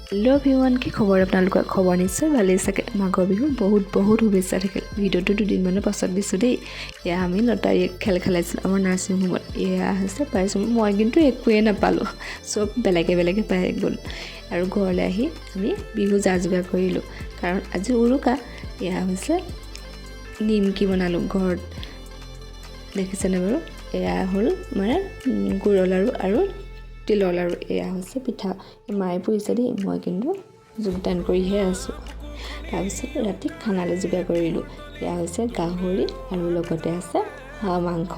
Hello' everyone, কি খবৰ? আপোনালোকৰ খবৰ নিশ্চয় ভালেই চাগে। মাঘৰ বিহু বহুত শুভেচ্ছা থাকিল। ভিডিঅ'টো দুদিনমানৰ পাছত দিছোঁ দেই। এয়া আমি লটাৰী খেল খেলাইছিলোঁ আমাৰ নাৰ্ছিং হোমত। এয়া হৈছে পাইছোঁ, মই কিন্তু একোৱেই নাপালোঁ, চব বেলেগে পাই গ'ল। আৰু ঘৰলৈ আহি আমি বিহু যা যোগাৰ কৰিলোঁ, কাৰণ আজি উৰুকা। এয়া হৈছে নিমকি বনালোঁ ঘৰত, দেখিছেনে বাৰু? এয়া হ'ল মানে গুড়ৰ লাড়ু আৰু তিলৰ লাড়ু। এয়া হৈছে পিঠা, মায়ে পুৰিছে দেই, মই কিন্তু যোগদান কৰিহে আছোঁ। তাৰপিছত ৰাতি খানালৈ যোগাৰ কৰিলোঁ। এয়া হৈছে গাহৰি আৰু লগতে আছে হাঁহ মাংস,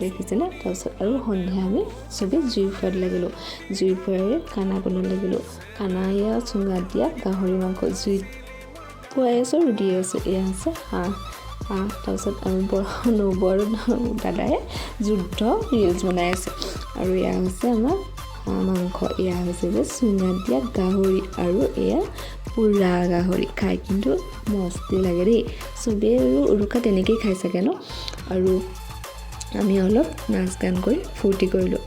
দেখিছেনে? তাৰপিছত আৰু সন্ধিয়া আমি চবেই জুই ফুৱাত লাগিলোঁ, জুই ফুৱাই খানা বনাব লাগিলোঁ। খানা এয়া চুঙাত দিয়া গাহৰি মাংস জুইত ফুৱাই আছোঁ আৰু দি আছোঁ। এয়া হৈছে হাঁহ। তাৰপিছত আমি নবৌ আৰু দাদাই যুদ্ধ ৰিলচ বনাই আছে। আৰু এয়া হৈছে আমাৰ হাঁহ মাংস। এয়া হৈছে যে চুঙাত দিয়া গাহৰি, আৰু এয়া পুৰা গাহৰি। খাই কিন্তু মস্তি লাগে দেই। চবেই আৰু উৰুকা তেনেকেই খাই চাগে ন? আৰু আমি অলপ নাচ গান কৰি ফূৰ্তি কৰিলোঁ।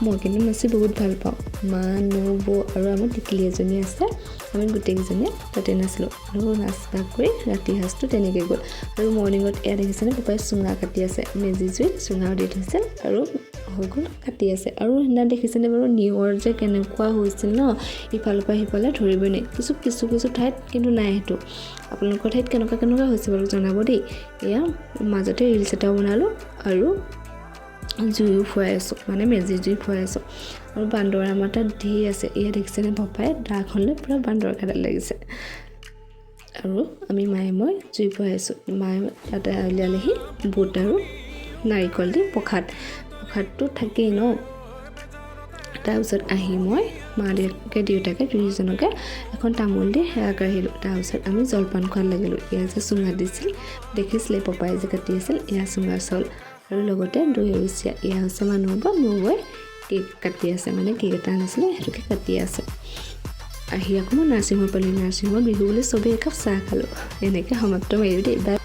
মই কিন্তু নাচি বহুত ভাল পাওঁ। মা, নবৌ আৰু আমাৰ টিকলি এজনী আছে, আমি গোটেইকেইজনীয়ে তাতে নাচিলোঁ। আৰু নাচ বাগ কৰি ৰাতি সাঁজটো তেনেকৈ গ'ল। আৰু মৰ্ণিঙত এয়া দেখিছেনে, পাপাই চুঙা কাটি আছে। মেজি জুইত চুঙাও দি থৈছিল আৰু হৈ গ'ল কাটি আছে। আৰু সেইদিনা দেখিছেনে বাৰু নিয়ৰ যে কেনেকুৱা হৈছিল ন? ইফালৰ পৰা সিফালে ধৰিবই নোৱাৰি। কিছু ঠাইত কিন্তু নাই। সেইটো আপোনালোকৰ ঠাইত কেনেকুৱা হৈছে বাৰু জনাব দেই। এয়া মাজতে ৰিলচ এটাও বনালোঁ আৰু জুইও ফুৱাই আছোঁ, মানে মেজি জুই ফুৱাই আছোঁ। আৰু বান্দৰ আমাৰ তাত ধেৰ আছে। এয়া দেখিছেনে, পাপাই দাখন লৈ পূৰা বান্দৰ খেদাত লাগিছে। আৰু আমি মায়ে মই জুই ফুৱাই আছোঁ। মায়ে তাতে উলিয়ালেহি বুট আৰু নাৰিকল দি প্ৰসাদটো থাকেই ন? তাৰপিছত আহি মই দেউতাকে দুয়োজনকে এখন তামোল দি সেৱা কাঢ়িলোঁ। তাৰপিছত আমি জলপান খোৱাত লাগিলোঁ। এয়া যে চুঙা দিছিল, দেখিছিলে পপাই যে কাটি আছিল, এয়া চুঙা চাউল আৰু লগতে দৈ আৰু চিৰা। এয়া হৈছে নবৌৱে কেক কাটি আছে, মানে কেক এটা আনিছিলে সেইটোকে কাটি আছে। আহি আকৌ মই নাৰ্ছিং হোম পালোঁ। নাৰ্ছিং হোমত বিহু বুলি চবেই একাপ চাহ খালোঁ। এনেকৈ সমাপ্ত মাৰিলোঁ দেই। বাই।